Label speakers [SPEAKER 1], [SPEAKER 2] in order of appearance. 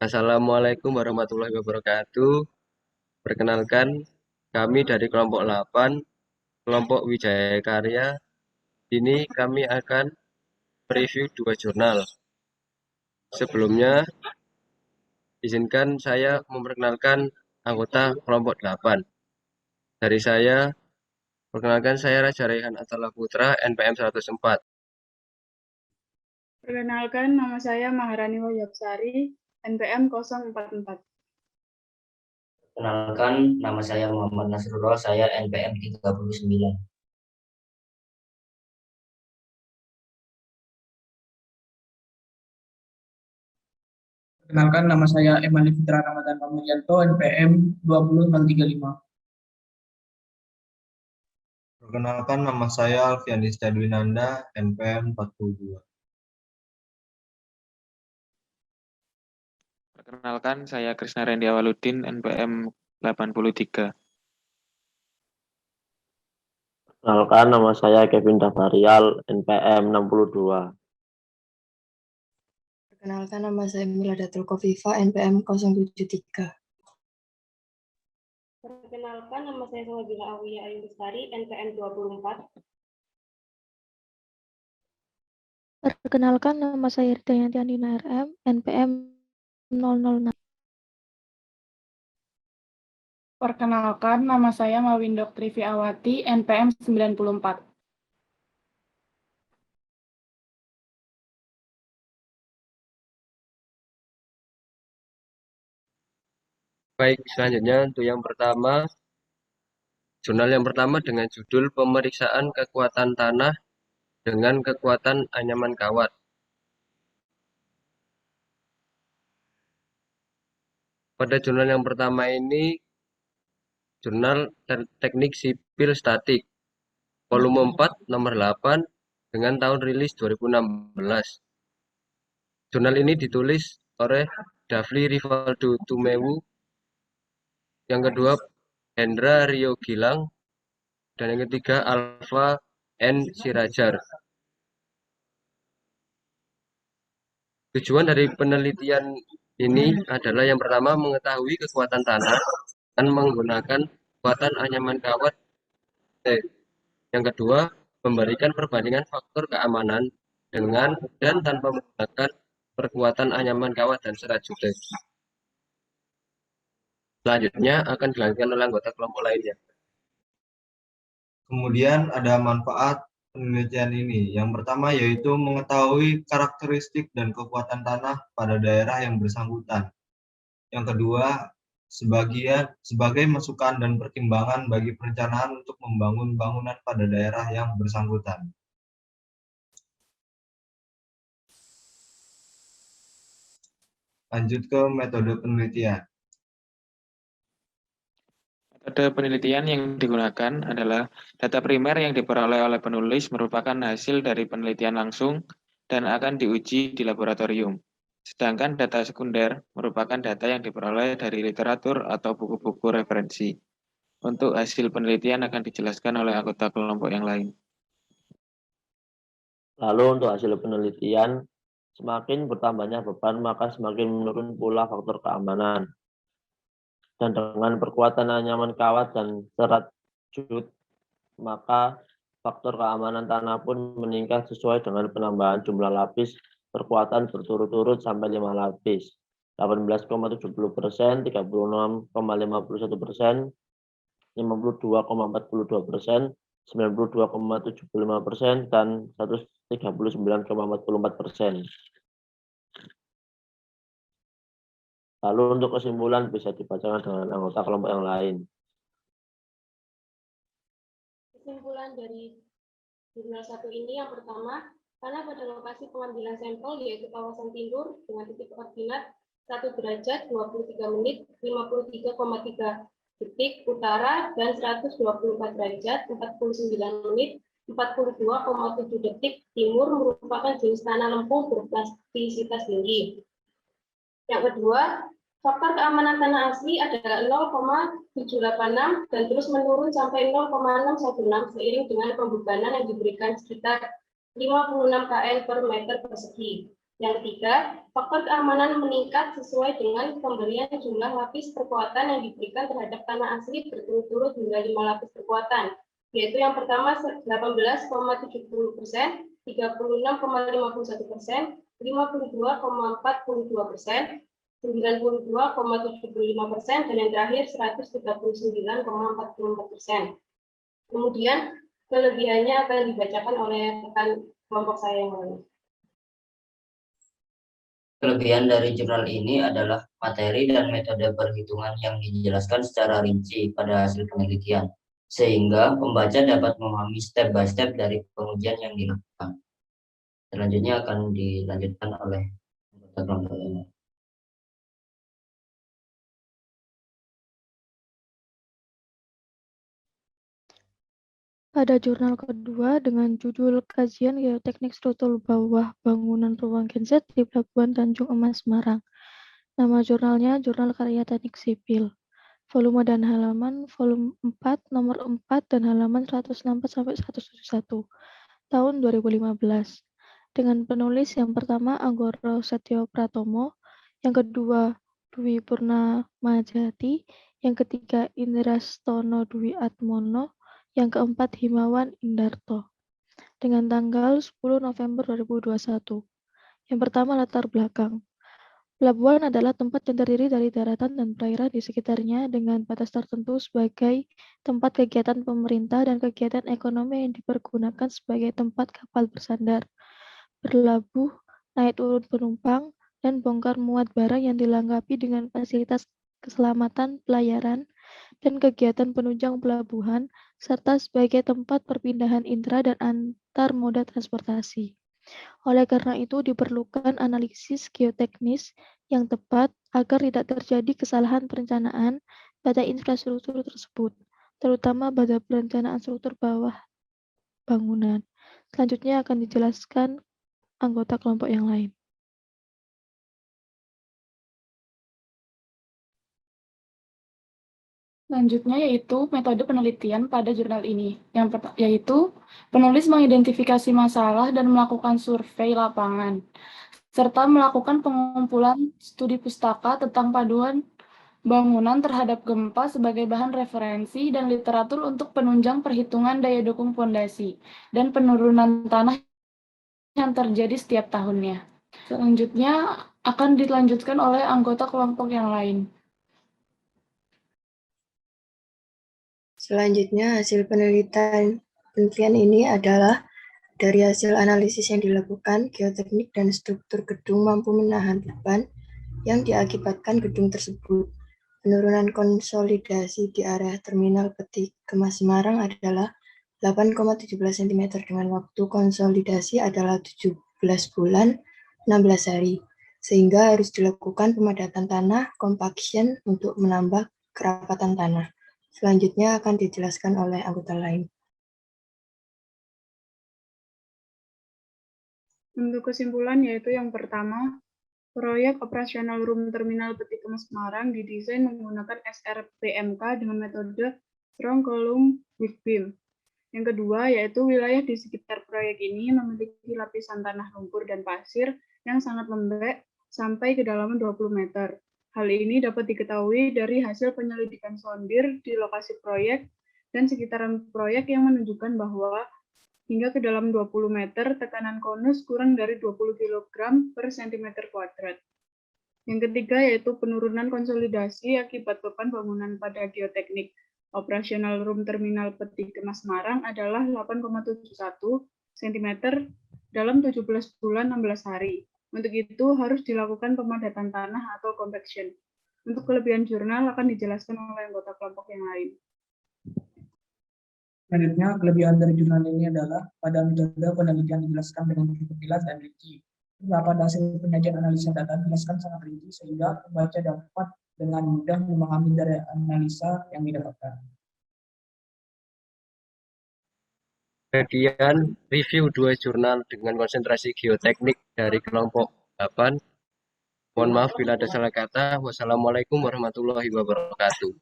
[SPEAKER 1] Assalamualaikum warahmatullahi wabarakatuh. Perkenalkan, kami dari kelompok 8, kelompok Wijaya Karya. Ini kami akan mereview dua jurnal. Sebelumnya, izinkan saya memperkenalkan anggota kelompok 8. Dari saya, perkenalkan saya Raja Raihan Atala Putra, NPM 104.
[SPEAKER 2] Perkenalkan, nama saya Maharani Wahyabsari, NPM 044.
[SPEAKER 3] Perkenalkan, nama saya Muhammad Nasrullah, saya NPM 39.
[SPEAKER 4] Perkenalkan, nama saya Emali Fitra Ramadan Pamulyanto, NPM 20035.
[SPEAKER 5] Perkenalkan, nama saya Alfianis Cadwinanda, NPM 42.
[SPEAKER 6] Perkenalkan, saya Krisna Rendi Awaludin, NPM 83.
[SPEAKER 7] Perkenalkan, nama saya Kevin Davarial, NPM 62.
[SPEAKER 8] Perkenalkan, nama saya Miladatul Kofifa, NPM 073.
[SPEAKER 9] Perkenalkan, nama saya Sawabila Awiya Ayu Bestari, NPM 24.
[SPEAKER 10] Perkenalkan, nama saya Ridayanti Andina RM, NPM 006.
[SPEAKER 2] Perkenalkan, nama saya Mawindok Trivi Awati, NPM 94.
[SPEAKER 1] Baik, selanjutnya untuk yang pertama, jurnal yang pertama dengan judul Pemeriksaan Kekuatan Tanah dengan Kekuatan Anyaman Kawat. Pada jurnal yang pertama ini, Jurnal Teknik Sipil Statik, volume 4, nomor 8, dengan tahun rilis 2016. Jurnal ini ditulis oleh Dafli Rivaldo Tumewu, yang kedua Hendra Rio Gilang, dan yang ketiga Alfa N. Sirajar. Tujuan dari penelitian ini adalah yang pertama mengetahui kekuatan tanah dan menggunakan kekuatan anyaman kawat. Yang kedua, memberikan perbandingan faktor keamanan dengan dan tanpa menggunakan perkuatan anyaman kawat dan serat julet. Selanjutnya akan dilanjutkan oleh anggota kelompok lainnya.
[SPEAKER 5] Kemudian ada manfaat penelitian ini. Yang pertama yaitu mengetahui karakteristik dan kekuatan tanah pada daerah yang bersangkutan. Yang kedua, sebagai masukan dan pertimbangan bagi perencanaan untuk membangun bangunan pada daerah yang bersangkutan. Lanjut ke metode penelitian.
[SPEAKER 6] Metode penelitian yang digunakan adalah data primer yang diperoleh oleh penulis merupakan hasil dari penelitian langsung dan akan diuji di laboratorium. Sedangkan data sekunder merupakan data yang diperoleh dari literatur atau buku-buku referensi. Untuk hasil penelitian akan dijelaskan oleh anggota kelompok yang lain.
[SPEAKER 7] Lalu untuk hasil penelitian, semakin bertambahnya beban, maka semakin menurun pula faktor keamanan. Dan dengan perkuatan anyaman kawat dan serat jut, maka faktor keamanan tanah pun meningkat sesuai dengan penambahan jumlah lapis perkuatan berturut-turut sampai 5 lapis. 18,70%, 36,51%, 52,42%, 92,75%, dan 139,44%. Lalu untuk kesimpulan bisa dibacakan dengan anggota kelompok yang lain.
[SPEAKER 9] Kesimpulan dari jurnal 1 ini yang pertama, karena pada lokasi pengambilan sampel yaitu kawasan timur dengan titik koordinat 1 derajat 23 menit 53,3 detik utara dan 124 derajat 49 menit 42,7 detik timur merupakan jenis tanah lempung berplastisitas tinggi. Yang kedua, faktor keamanan tanah asli adalah 0,786 dan terus menurun sampai 0,616 seiring dengan pembebanan yang diberikan sekitar 56 kN per meter persegi. Yang ketiga, faktor keamanan meningkat sesuai dengan pemberian jumlah lapis perkuatan yang diberikan terhadap tanah asli berturut-turut hingga 5 lapis perkuatan, yaitu yang pertama 18,70%, 36,51%, 52,42%, 92,75%, dan yang terakhir 139,44%. Kemudian kelebihannya akan dibacakan oleh rekan kelompok saya yang lain.
[SPEAKER 3] Kelebihan dari jurnal ini adalah materi dan metode perhitungan yang dijelaskan secara rinci pada hasil penelitian, sehingga pembaca dapat memahami step by step dari pengujian yang dilakukan. Selanjutnya akan dilanjutkan oleh anggota kelompok ini.
[SPEAKER 10] Pada jurnal kedua dengan judul Kajian Geoteknik Struktur Bawah Bangunan Ruang Genset di Pelabuhan Tanjung Emas Semarang. Nama jurnalnya Jurnal Karya Teknik Sipil. Volume dan halaman volume 4 nomor 4 dan halaman 164-171 tahun 2015. Dengan penulis yang pertama Anggoro Setyo Pratomo, yang kedua Dwi Purnamajati, yang ketiga Indra Stono Dwi Atmono, yang keempat Himawan Indarto. Dengan tanggal 10 November 2021. Yang pertama latar belakang. Pelabuhan adalah tempat yang terdiri dari daratan dan perairan di sekitarnya dengan batas tertentu sebagai tempat kegiatan pemerintah dan kegiatan ekonomi yang dipergunakan sebagai tempat kapal bersandar, berlabuh, naik turun penumpang, dan bongkar muat barang yang dilengkapi dengan fasilitas keselamatan pelayaran dan kegiatan penunjang pelabuhan, serta sebagai tempat perpindahan intra dan antar moda transportasi. Oleh karena itu, diperlukan analisis geoteknis yang tepat agar tidak terjadi kesalahan perencanaan pada infrastruktur tersebut, terutama pada perencanaan struktur bawah bangunan. Selanjutnya akan dijelaskan anggota kelompok yang lain.
[SPEAKER 2] Selanjutnya yaitu metode penelitian pada jurnal ini, yaitu penulis mengidentifikasi masalah dan melakukan survei lapangan, serta melakukan pengumpulan studi pustaka tentang paduan bangunan terhadap gempa sebagai bahan referensi dan literatur untuk penunjang perhitungan daya dukung fondasi dan penurunan tanah yang terjadi setiap tahunnya. Selanjutnya akan dilanjutkan oleh anggota kelompok yang lain.
[SPEAKER 8] Selanjutnya, hasil penelitian ini adalah dari hasil analisis yang dilakukan, geoteknik dan struktur gedung mampu menahan beban yang diakibatkan gedung tersebut. Penurunan konsolidasi di area terminal peti kemas Semarang adalah 8,17 cm dengan waktu konsolidasi adalah 17 bulan 16 hari, sehingga harus dilakukan pemadatan tanah compaction untuk menambah kerapatan tanah. Selanjutnya akan dijelaskan oleh anggota lain.
[SPEAKER 2] Untuk kesimpulan yaitu yang pertama, proyek operasional Room Terminal Peti Kemas Semarang didesain menggunakan SRPMK dengan metode Strong Column Weak Beam. Yang kedua yaitu wilayah di sekitar proyek ini memiliki lapisan tanah lumpur dan pasir yang sangat lembek sampai kedalaman 20 meter. Hal ini dapat diketahui dari hasil penyelidikan sondir di lokasi proyek dan sekitaran proyek yang menunjukkan bahwa hingga ke dalam 20 meter tekanan konus kurang dari 20 kg per cm kuadrat. Yang ketiga yaitu penurunan konsolidasi akibat beban bangunan pada geoteknik. Operasional Room Terminal Peti Kemas Semarang adalah 8,71 cm dalam 17 bulan 16 hari. Untuk itu harus dilakukan pemadatan tanah atau compaction. Untuk kelebihan jurnal akan dijelaskan oleh anggota kelompok yang lain.
[SPEAKER 4] Selanjutnya, kelebihan dari jurnal ini adalah pada metode penelitian dijelaskan dengan cukup jelas dan rinci. Pada hasil penyajian analisa data dijelaskan sangat rinci sehingga pembaca dapat dengan mudah memahami dari analisa yang didapatkan.
[SPEAKER 1] Kemudian review 2 jurnal dengan konsentrasi geoteknik dari kelompok 8. Mohon maaf bila ada salah kata. Wassalamualaikum warahmatullahi wabarakatuh.